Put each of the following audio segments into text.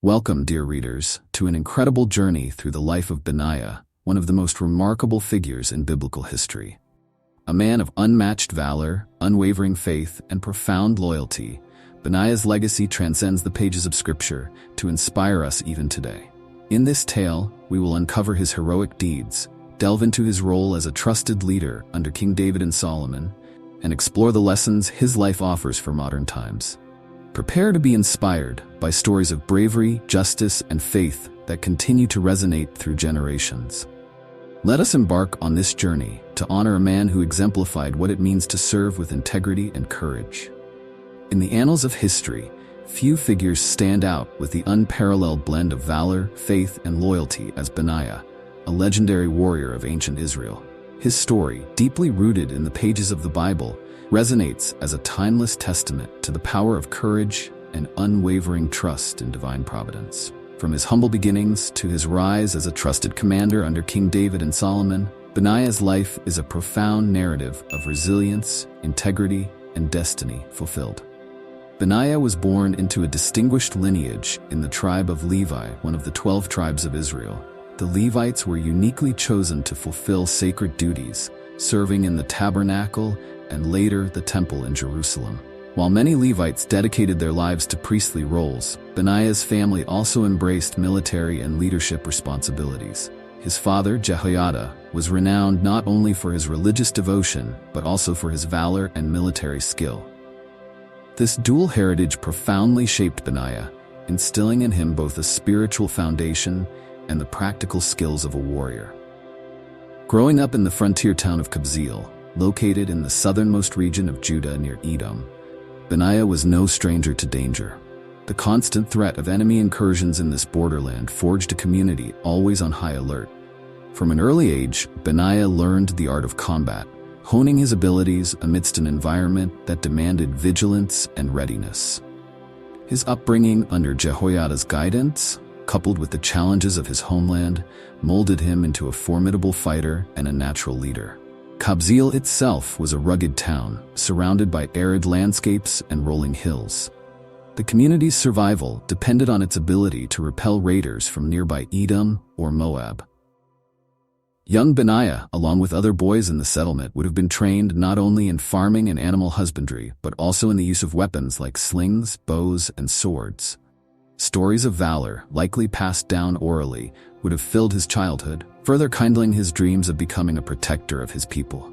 Welcome, dear readers, to an incredible journey through the life of Benaiah, one of the most remarkable figures in biblical history. A man of unmatched valor, unwavering faith, and profound loyalty, Benaiah's legacy transcends the pages of Scripture to inspire us even today. In this tale, we will uncover his heroic deeds, delve into his role as a trusted leader under King David and Solomon, and explore the lessons his life offers for modern times. Prepare to be inspired by stories of bravery, justice, and faith that continue to resonate through generations. Let us embark on this journey to honor a man who exemplified what it means to serve with integrity and courage. In the annals of history, few figures stand out with the unparalleled blend of valor, faith, and loyalty as Benaiah, a legendary warrior of ancient Israel. His story, deeply rooted in the pages of the Bible, resonates as a timeless testament to the power of courage and unwavering trust in divine providence. From his humble beginnings to his rise as a trusted commander under King David and Solomon, Benaiah's life is a profound narrative of resilience, integrity, and destiny fulfilled. Benaiah was born into a distinguished lineage in the tribe of Levi, one of the 12 tribes of Israel. The Levites were uniquely chosen to fulfill sacred duties, serving in the tabernacle and later the temple in Jerusalem. While many Levites dedicated their lives to priestly roles, Benaiah's family also embraced military and leadership responsibilities. His father, Jehoiada, was renowned not only for his religious devotion, but also for his valor and military skill. This dual heritage profoundly shaped Benaiah, instilling in him both a spiritual foundation and the practical skills of a warrior. Growing up in the frontier town of Kabzeel, located in the southernmost region of Judah near Edom, Benaiah was no stranger to danger. The constant threat of enemy incursions in this borderland forged a community always on high alert. From an early age, Benaiah learned the art of combat, honing his abilities amidst an environment that demanded vigilance and readiness. His upbringing under Jehoiada's guidance, coupled with the challenges of his homeland, molded him into a formidable fighter and a natural leader. Kabzeel itself was a rugged town, surrounded by arid landscapes and rolling hills. The community's survival depended on its ability to repel raiders from nearby Edom or Moab. Young Benaiah, along with other boys in the settlement, would have been trained not only in farming and animal husbandry, but also in the use of weapons like slings, bows, and swords. Stories of valor, likely passed down orally, would have filled his childhood, further kindling his dreams of becoming a protector of his people.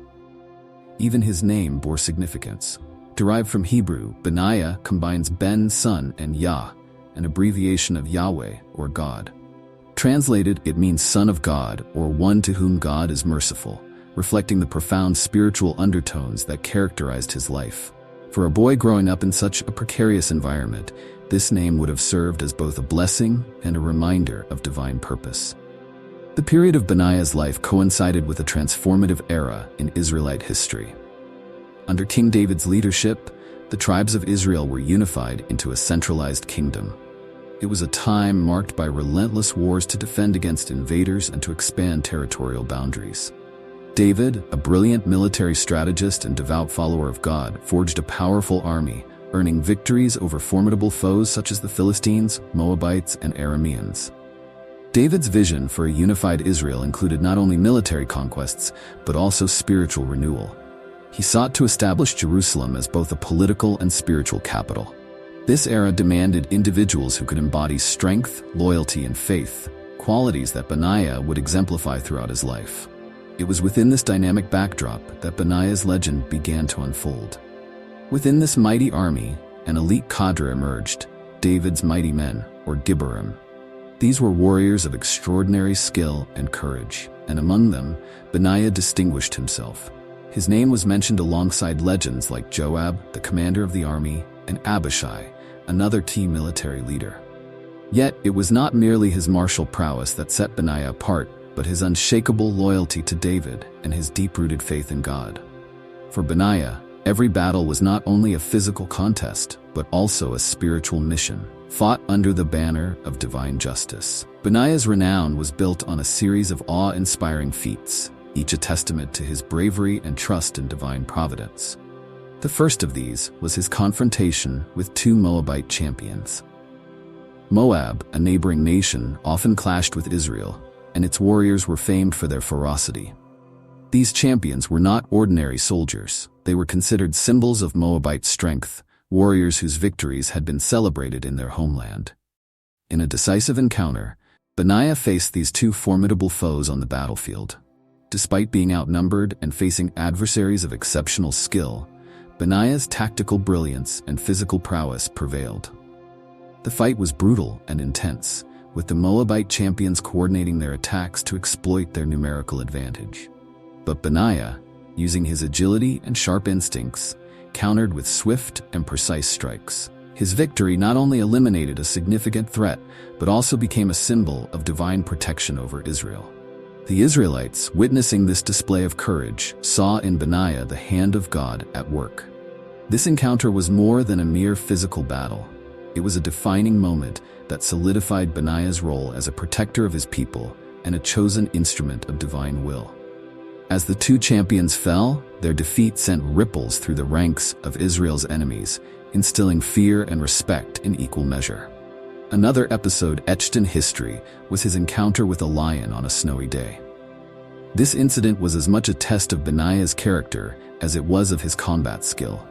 Even his name bore significance. Derived from Hebrew, Benaiah combines Ben, son, and Yah, an abbreviation of Yahweh, or God. Translated, it means son of God, or one to whom God is merciful, reflecting the profound spiritual undertones that characterized his life. For a boy growing up in such a precarious environment, this name would have served as both a blessing and a reminder of divine purpose. The period of Benaiah's life coincided with a transformative era in Israelite history. Under King David's leadership, the tribes of Israel were unified into a centralized kingdom. It was a time marked by relentless wars to defend against invaders and to expand territorial boundaries. David, a brilliant military strategist and devout follower of God, forged a powerful army, earning victories over formidable foes such as the Philistines, Moabites, and Arameans. David's vision for a unified Israel included not only military conquests, but also spiritual renewal. He sought to establish Jerusalem as both a political and spiritual capital. This era demanded individuals who could embody strength, loyalty, and faith, qualities that Benaiah would exemplify throughout his life. It was within this dynamic backdrop that Benaiah's legend began to unfold. Within this mighty army, an elite cadre emerged, David's mighty men, or Gibborim. These were warriors of extraordinary skill and courage, and among them, Benaiah distinguished himself. His name was mentioned alongside legends like Joab, the commander of the army, and Abishai, another key military leader. Yet, it was not merely his martial prowess that set Benaiah apart, but his unshakable loyalty to David and his deep-rooted faith in God. For Benaiah, every battle was not only a physical contest, but also a spiritual mission, fought under the banner of divine justice. Benaiah's renown was built on a series of awe-inspiring feats, each a testament to his bravery and trust in divine providence. The first of these was his confrontation with two Moabite champions. Moab, a neighboring nation, often clashed with Israel, and its warriors were famed for their ferocity. These champions were not ordinary soldiers. They were considered symbols of Moabite strength, warriors whose victories had been celebrated in their homeland. In a decisive encounter, Benaiah faced these two formidable foes on the battlefield. Despite being outnumbered and facing adversaries of exceptional skill, Benaiah's tactical brilliance and physical prowess prevailed. The fight was brutal and intense, with the Moabite champions coordinating their attacks to exploit their numerical advantage. But Benaiah, using his agility and sharp instincts, countered with swift and precise strikes. His victory not only eliminated a significant threat, but also became a symbol of divine protection over Israel. The Israelites, witnessing this display of courage, saw in Benaiah the hand of God at work. This encounter was more than a mere physical battle. It was a defining moment that solidified Benaiah's role as a protector of his people and a chosen instrument of divine will. As the two champions fell, their defeat sent ripples through the ranks of Israel's enemies, instilling fear and respect in equal measure. Another episode etched in history was his encounter with a lion on a snowy day. This incident was as much a test of Benaiah's character as it was of his combat skill.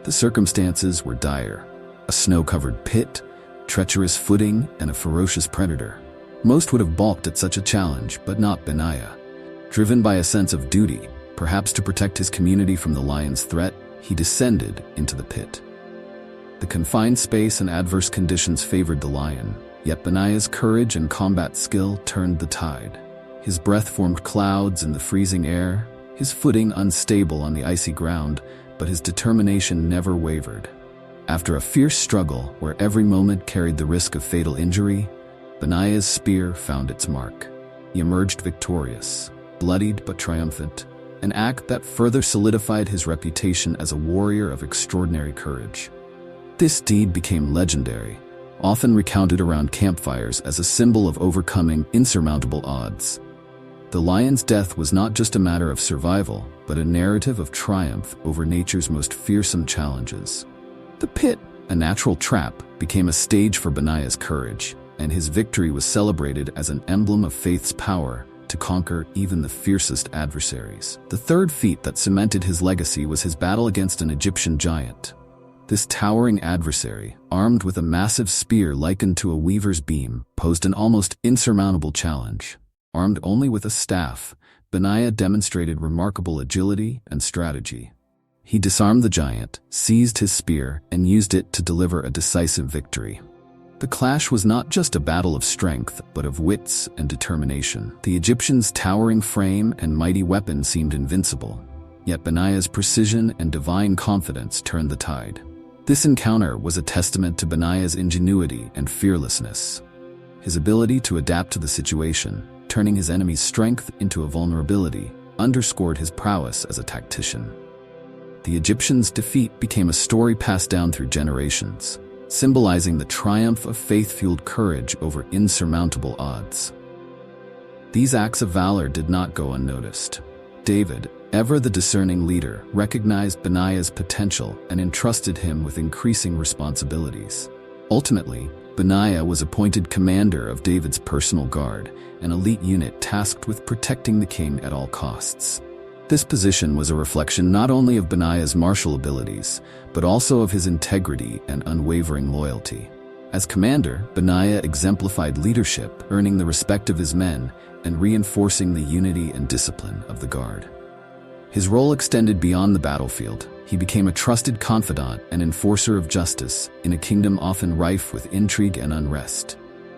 The circumstances were dire: a snow-covered pit, treacherous footing, and a ferocious predator. Most would have balked at such a challenge, but not Benaiah. Driven by a sense of duty, perhaps to protect his community from the lion's threat, he descended into the pit. The confined space and adverse conditions favored the lion, yet Benaiah's courage and combat skill turned the tide. His breath formed clouds in the freezing air, his footing unstable on the icy ground, but his determination never wavered. After a fierce struggle where every moment carried the risk of fatal injury, Benaiah's spear found its mark. He emerged victorious, bloodied but triumphant, an act that further solidified his reputation as a warrior of extraordinary courage. This deed became legendary, often recounted around campfires as a symbol of overcoming insurmountable odds. The lion's death was not just a matter of survival, but a narrative of triumph over nature's most fearsome challenges. The pit, a natural trap, became a stage for Benaiah's courage, and his victory was celebrated as an emblem of faith's power to conquer even the fiercest adversaries. The third feat that cemented his legacy was his battle against an Egyptian giant. This towering adversary, armed with a massive spear likened to a weaver's beam, posed an almost insurmountable challenge. Armed only with a staff, Benaiah demonstrated remarkable agility and strategy. He disarmed the giant, seized his spear, and used it to deliver a decisive victory. The clash was not just a battle of strength, but of wits and determination. The Egyptian's towering frame and mighty weapon seemed invincible, yet Benaiah's precision and divine confidence turned the tide. This encounter was a testament to Benaiah's ingenuity and fearlessness. His ability to adapt to the situation, turning his enemy's strength into a vulnerability, underscored his prowess as a tactician. The Egyptian's defeat became a story passed down through generations, symbolizing the triumph of faith-fueled courage over insurmountable odds. These acts of valor did not go unnoticed. David, ever the discerning leader, recognized Benaiah's potential and entrusted him with increasing responsibilities. Ultimately, Benaiah was appointed commander of David's personal guard, an elite unit tasked with protecting the king at all costs. This position was a reflection not only of Benaiah's martial abilities, but also of his integrity and unwavering loyalty. As commander, Benaiah exemplified leadership, earning the respect of his men and reinforcing the unity and discipline of the guard. His role extended beyond the battlefield. He became a trusted confidant and enforcer of justice in a kingdom often rife with intrigue and unrest.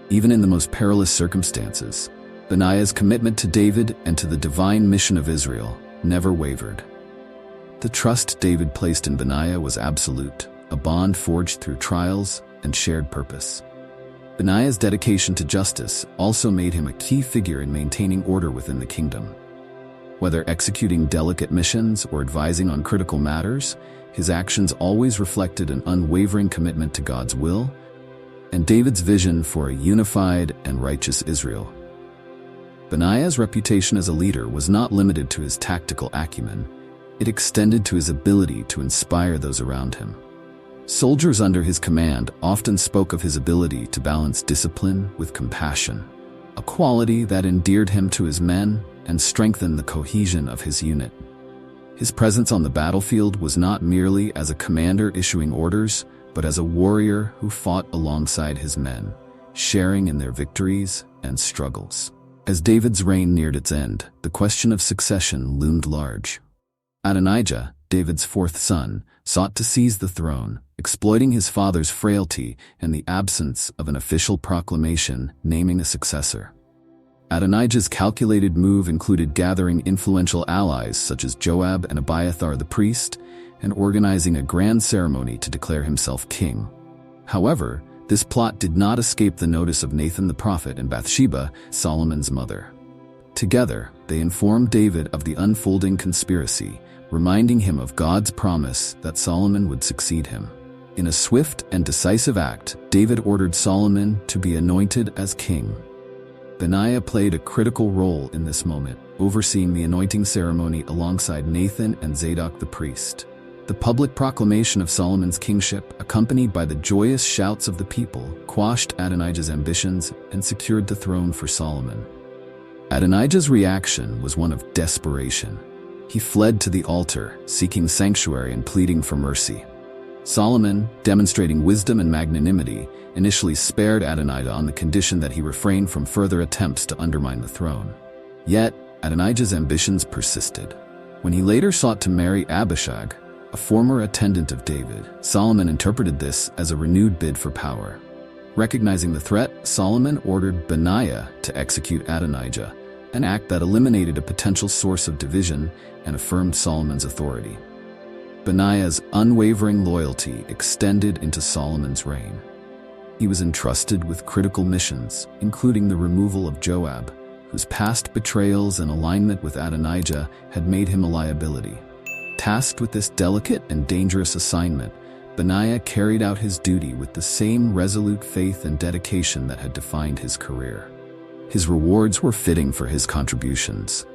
Even in the most perilous circumstances, Benaiah's commitment to David and to the divine mission of Israel never wavered. The trust David placed in Benaiah was absolute, a bond forged through trials and shared purpose. Benaiah's dedication to justice also made him a key figure in maintaining order within the kingdom. Whether executing delicate missions or advising on critical matters, his actions always reflected an unwavering commitment to God's will and David's vision for a unified and righteous Israel. Benaiah's reputation as a leader was not limited to his tactical acumen. It extended to his ability to inspire those around him. Soldiers under his command often spoke of his ability to balance discipline with compassion, a quality that endeared him to his men and strengthened the cohesion of his unit. His presence on the battlefield was not merely as a commander issuing orders, but as a warrior who fought alongside his men, sharing in their victories and struggles. As David's reign neared its end, the question of succession loomed large. Adonijah, David's fourth son, sought to seize the throne, exploiting his father's frailty and the absence of an official proclamation naming a successor. Adonijah's calculated move included gathering influential allies such as Joab and Abiathar the priest, and organizing a grand ceremony to declare himself king. However, this plot did not escape the notice of Nathan the prophet and Bathsheba, Solomon's mother. Together, they informed David of the unfolding conspiracy, reminding him of God's promise that Solomon would succeed him. In a swift and decisive act, David ordered Solomon to be anointed as king. Benaiah played a critical role in this moment, overseeing the anointing ceremony alongside Nathan and Zadok the priest. The public proclamation of Solomon's kingship, accompanied by the joyous shouts of the people, quashed Adonijah's ambitions and secured the throne for Solomon. Adonijah's reaction was one of desperation. He fled to the altar, seeking sanctuary and pleading for mercy. Solomon, demonstrating wisdom and magnanimity, initially spared Adonijah on the condition that he refrained from further attempts to undermine the throne. Yet, Adonijah's ambitions persisted. When he later sought to marry Abishag, a former attendant of David, Solomon interpreted this as a renewed bid for power. Recognizing the threat, Solomon ordered Benaiah to execute Adonijah, an act that eliminated a potential source of division and affirmed Solomon's authority. Benaiah's unwavering loyalty extended into Solomon's reign. He was entrusted with critical missions, including the removal of Joab, whose past betrayals and alignment with Adonijah had made him a liability. Tasked with this delicate and dangerous assignment, Benaiah carried out his duty with the same resolute faith and dedication that had defined his career. His rewards were fitting for his contributions.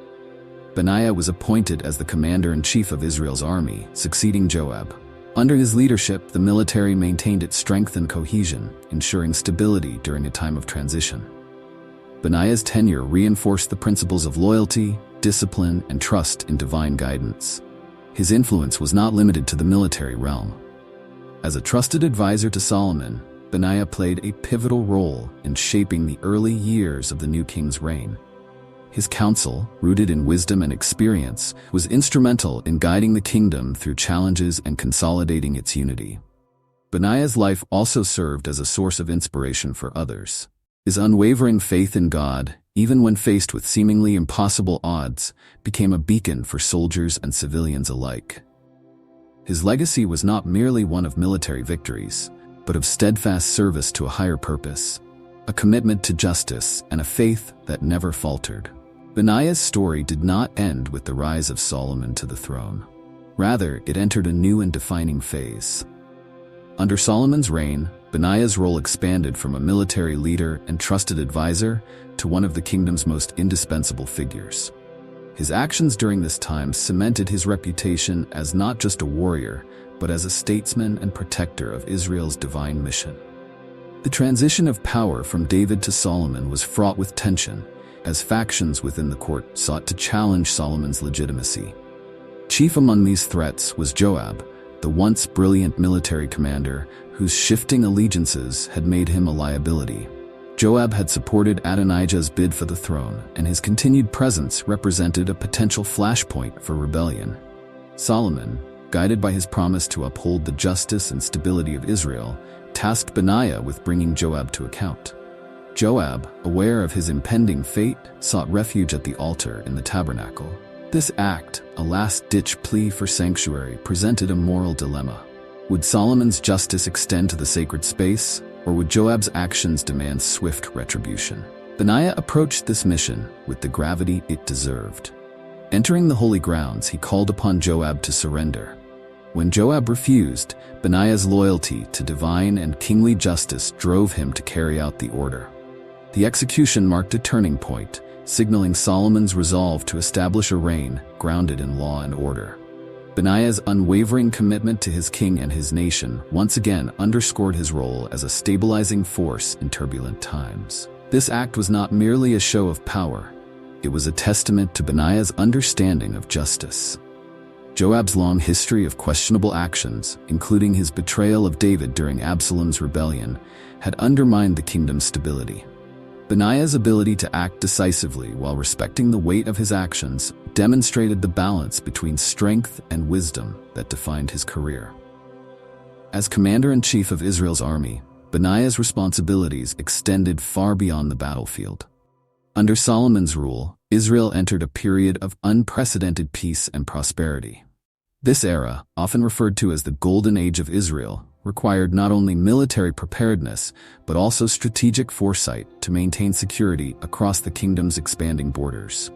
Benaiah was appointed as the commander-in-chief of Israel's army, succeeding Joab. Under his leadership, the military maintained its strength and cohesion, ensuring stability during a time of transition. Benaiah's tenure reinforced the principles of loyalty, discipline, and trust in divine guidance. His influence was not limited to the military realm. As a trusted advisor to Solomon, Benaiah played a pivotal role in shaping the early years of the new king's reign. His counsel, rooted in wisdom and experience, was instrumental in guiding the kingdom through challenges and consolidating its unity. Benaiah's life also served as a source of inspiration for others. His unwavering faith in God, even when faced with seemingly impossible odds, became a beacon for soldiers and civilians alike. His legacy was not merely one of military victories, but of steadfast service to a higher purpose, a commitment to justice, and a faith that never faltered. Benaiah's story did not end with the rise of Solomon to the throne. Rather, it entered a new and defining phase. Under Solomon's reign, Benaiah's role expanded from a military leader and trusted advisor to one of the kingdom's most indispensable figures. His actions during this time cemented his reputation as not just a warrior, but as a statesman and protector of Israel's divine mission. The transition of power from David to Solomon was fraught with tension, as factions within the court sought to challenge Solomon's legitimacy. Chief among these threats was Joab, the once brilliant military commander whose shifting allegiances had made him a liability. Joab had supported Adonijah's bid for the throne, and his continued presence represented a potential flashpoint for rebellion. Solomon, guided by his promise to uphold the justice and stability of Israel, tasked Benaiah with bringing Joab to account. Joab, aware of his impending fate, sought refuge at the altar in the tabernacle. This act, a last-ditch plea for sanctuary, presented a moral dilemma. Would Solomon's justice extend to the sacred space, or would Joab's actions demand swift retribution? Benaiah approached this mission with the gravity it deserved. Entering the holy grounds, he called upon Joab to surrender. When Joab refused, Benaiah's loyalty to divine and kingly justice drove him to carry out the order. The execution marked a turning point, signaling Solomon's resolve to establish a reign grounded in law and order. Benaiah's unwavering commitment to his king and his nation once again underscored his role as a stabilizing force in turbulent times. This act was not merely a show of power. It was a testament to Benaiah's understanding of justice. Joab's long history of questionable actions, including his betrayal of David during Absalom's rebellion, had undermined the kingdom's stability. Benaiah's ability to act decisively while respecting the weight of his actions demonstrated the balance between strength and wisdom that defined his career. As commander-in-chief of Israel's army, Benaiah's responsibilities extended far beyond the battlefield. Under Solomon's rule, Israel entered a period of unprecedented peace and prosperity. This era, often referred to as the Golden Age of Israel, required not only military preparedness, but also strategic foresight to maintain security across the kingdom's expanding borders.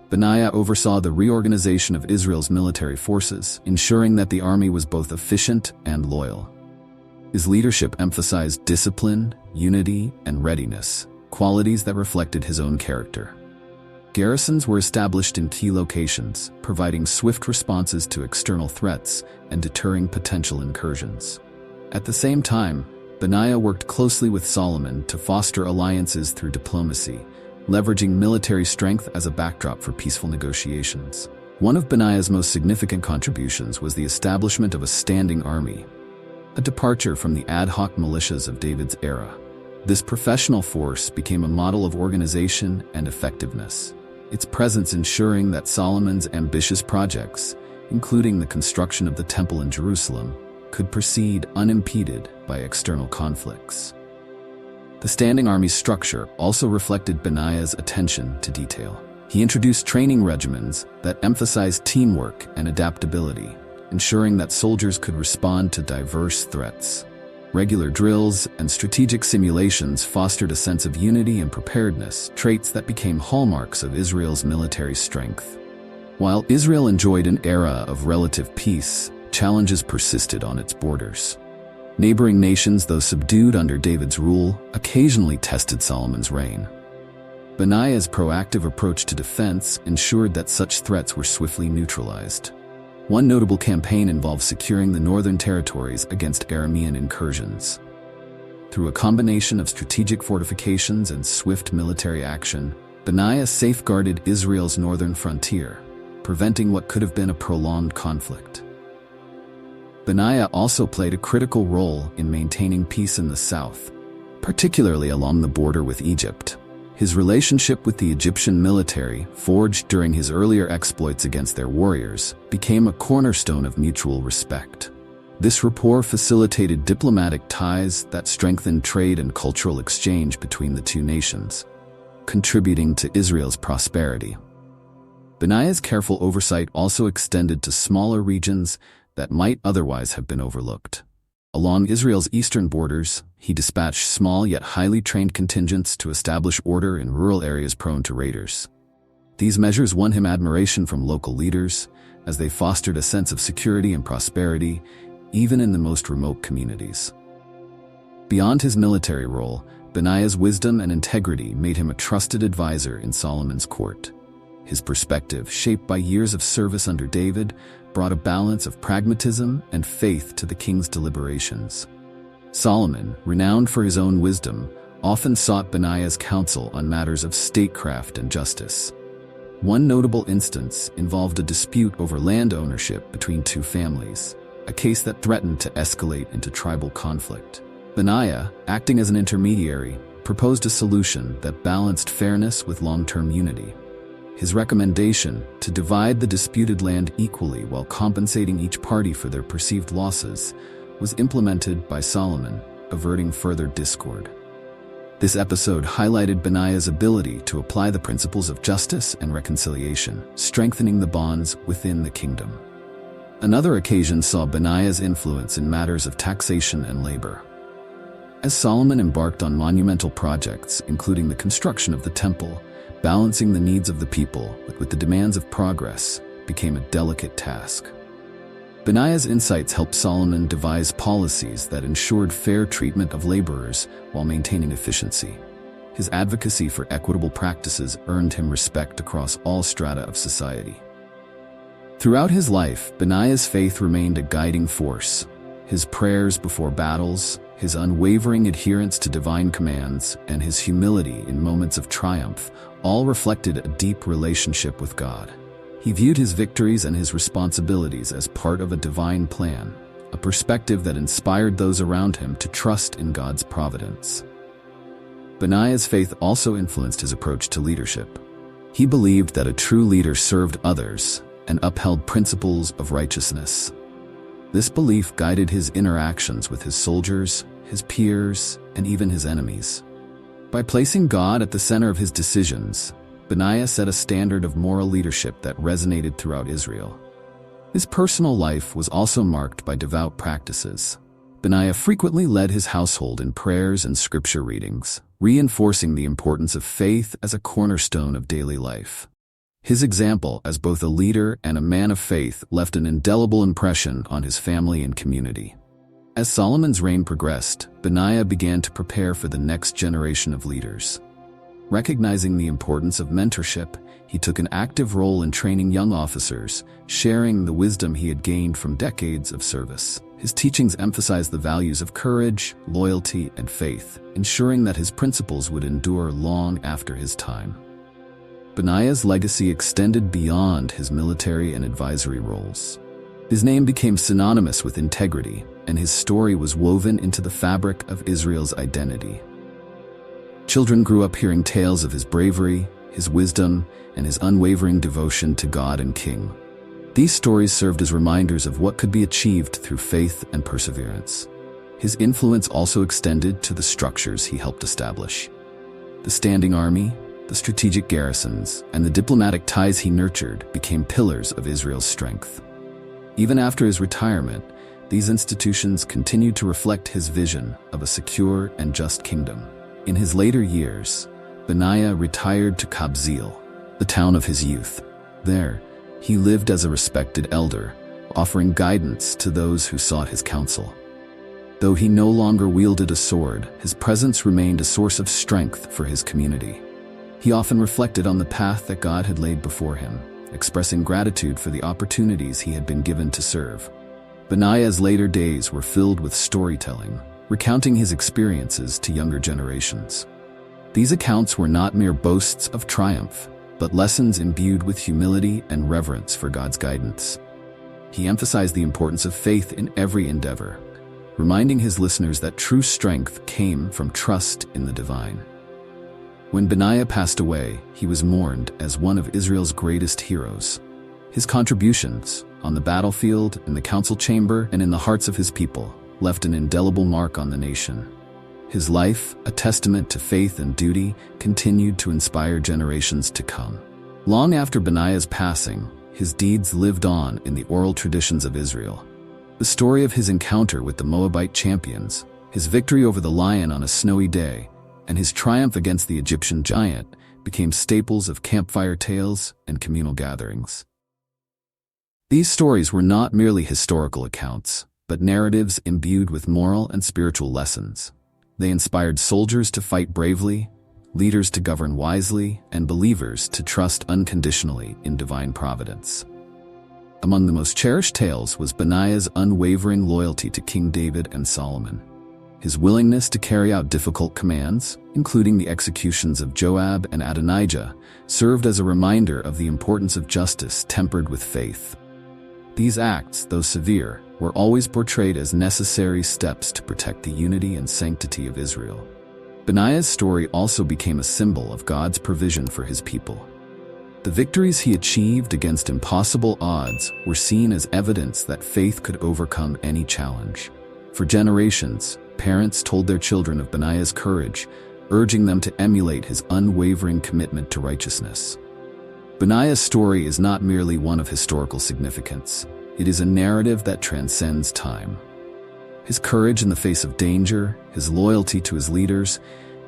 Benaiah oversaw the reorganization of Israel's military forces, ensuring that the army was both efficient and loyal. His leadership emphasized discipline, unity, and readiness, qualities that reflected his own character. Garrisons were established in key locations, providing swift responses to external threats and deterring potential incursions. At the same time, Benaiah worked closely with Solomon to foster alliances through diplomacy, leveraging military strength as a backdrop for peaceful negotiations. One of Benaiah's most significant contributions was the establishment of a standing army, a departure from the ad hoc militias of David's era. This professional force became a model of organization and effectiveness, its presence ensuring that Solomon's ambitious projects, including the construction of the temple in Jerusalem, could proceed unimpeded by external conflicts. The standing army's structure also reflected Benaiah's attention to detail. He introduced training regimens that emphasized teamwork and adaptability, ensuring that soldiers could respond to diverse threats. Regular drills and strategic simulations fostered a sense of unity and preparedness, traits that became hallmarks of Israel's military strength. While Israel enjoyed an era of relative peace, challenges persisted on its borders. Neighboring nations, though subdued under David's rule, occasionally tested Solomon's reign. Benaiah's proactive approach to defense ensured that such threats were swiftly neutralized. One notable campaign involved securing the northern territories against Aramean incursions. Through a combination of strategic fortifications and swift military action, Benaiah safeguarded Israel's northern frontier, preventing what could have been a prolonged conflict. Benaiah also played a critical role in maintaining peace in the south, particularly along the border with Egypt. His relationship with the Egyptian military, forged during his earlier exploits against their warriors, became a cornerstone of mutual respect. This rapport facilitated diplomatic ties that strengthened trade and cultural exchange between the two nations, contributing to Israel's prosperity. Benaiah's careful oversight also extended to smaller regions that might otherwise have been overlooked. Along Israel's eastern borders, he dispatched small yet highly trained contingents to establish order in rural areas prone to raiders. These measures won him admiration from local leaders, as they fostered a sense of security and prosperity, even in the most remote communities. Beyond his military role, Benaiah's wisdom and integrity made him a trusted advisor in Solomon's court. His perspective, shaped by years of service under David, brought a balance of pragmatism and faith to the king's deliberations. Solomon, renowned for his own wisdom, often sought Benaiah's counsel on matters of statecraft and justice. One notable instance involved a dispute over land ownership between two families, a case that threatened to escalate into tribal conflict. Benaiah, acting as an intermediary, proposed a solution that balanced fairness with long-term unity. His recommendation, to divide the disputed land equally while compensating each party for their perceived losses, was implemented by Solomon, averting further discord. This episode highlighted Benaiah's ability to apply the principles of justice and reconciliation, strengthening the bonds within the kingdom. Another occasion saw Benaiah's influence in matters of taxation and labor. As Solomon embarked on monumental projects, including the construction of the temple, balancing the needs of the people with the demands of progress became a delicate task. Benaiah's insights helped Solomon devise policies that ensured fair treatment of laborers while maintaining efficiency. His advocacy for equitable practices earned him respect across all strata of society. Throughout his life, Benaiah's faith remained a guiding force. His prayers before battles, his unwavering adherence to divine commands, and his humility in moments of triumph all reflected a deep relationship with God. He viewed his victories and his responsibilities as part of a divine plan, a perspective that inspired those around him to trust in God's providence. Benaiah's faith also influenced his approach to leadership. He believed that a true leader served others and upheld principles of righteousness. This belief guided his interactions with his soldiers, his peers, and even his enemies. By placing God at the center of his decisions, Benaiah set a standard of moral leadership that resonated throughout Israel. His personal life was also marked by devout practices. Benaiah frequently led his household in prayers and scripture readings, reinforcing the importance of faith as a cornerstone of daily life. His example as both a leader and a man of faith left an indelible impression on his family and community. As Solomon's reign progressed, Benaiah began to prepare for the next generation of leaders. Recognizing the importance of mentorship, he took an active role in training young officers, sharing the wisdom he had gained from decades of service. His teachings emphasized the values of courage, loyalty, and faith, ensuring that his principles would endure long after his time. Benaiah's legacy extended beyond his military and advisory roles. His name became synonymous with integrity, and his story was woven into the fabric of Israel's identity. Children grew up hearing tales of his bravery, his wisdom, and his unwavering devotion to God and King. These stories served as reminders of what could be achieved through faith and perseverance. His influence also extended to the structures he helped establish. The standing army, the strategic garrisons, and the diplomatic ties he nurtured became pillars of Israel's strength. Even after his retirement, these institutions continued to reflect his vision of a secure and just kingdom. In his later years, Benaiah retired to Kabzeel, the town of his youth. There, he lived as a respected elder, offering guidance to those who sought his counsel. Though he no longer wielded a sword, his presence remained a source of strength for his community. He often reflected on the path that God had laid before him, expressing gratitude for the opportunities he had been given to serve. Benaiah's later days were filled with storytelling, recounting his experiences to younger generations. These accounts were not mere boasts of triumph, but lessons imbued with humility and reverence for God's guidance. He emphasized the importance of faith in every endeavor, reminding his listeners that true strength came from trust in the divine. When Benaiah passed away, he was mourned as one of Israel's greatest heroes. His contributions, on the battlefield, in the council chamber, and in the hearts of his people, left an indelible mark on the nation. His life, a testament to faith and duty, continued to inspire generations to come. Long after Benaiah's passing, his deeds lived on in the oral traditions of Israel. The story of his encounter with the Moabite champions, his victory over the lion on a snowy day, and his triumph against the Egyptian giant became staples of campfire tales and communal gatherings. These stories were not merely historical accounts, but narratives imbued with moral and spiritual lessons. They inspired soldiers to fight bravely, leaders to govern wisely, and believers to trust unconditionally in divine providence. Among the most cherished tales was Benaiah's unwavering loyalty to King David and Solomon. His willingness to carry out difficult commands, including the executions of Joab and Adonijah, served as a reminder of the importance of justice tempered with faith. These acts, though severe, were always portrayed as necessary steps to protect the unity and sanctity of Israel. Benaiah's story also became a symbol of God's provision for his people. The victories he achieved against impossible odds were seen as evidence that faith could overcome any challenge. For generations, parents told their children of Benaiah's courage, urging them to emulate his unwavering commitment to righteousness. Benaiah's story is not merely one of historical significance. It is a narrative that transcends time. His courage in the face of danger, his loyalty to his leaders,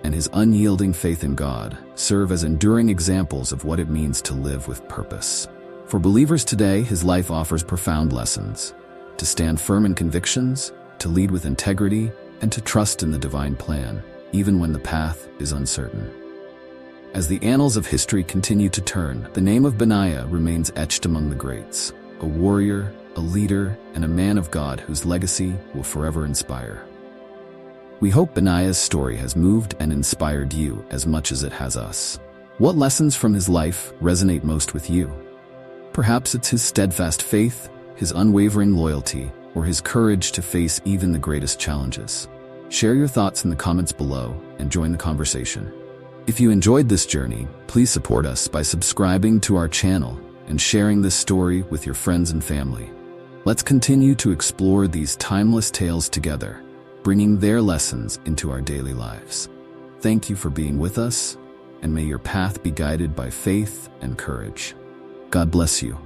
and his unyielding faith in God serve as enduring examples of what it means to live with purpose. For believers today, his life offers profound lessons: to stand firm in convictions, to lead with integrity, and to trust in the divine plan, even when the path is uncertain. As the annals of history continue to turn, the name of Benaiah remains etched among the greats. a warrior, a leader, and a man of God whose legacy will forever inspire. We hope Benaiah's story has moved and inspired you as much as it has us. What lessons from his life resonate most with you? Perhaps it's his steadfast faith, his unwavering loyalty, or his courage to face even the greatest challenges. Share your thoughts in the comments below and join the conversation. If you enjoyed this journey, please support us by subscribing to our channel and sharing this story with your friends and family. Let's continue to explore these timeless tales together, bringing their lessons into our daily lives. Thank you for being with us, and may your path be guided by faith and courage. God bless you.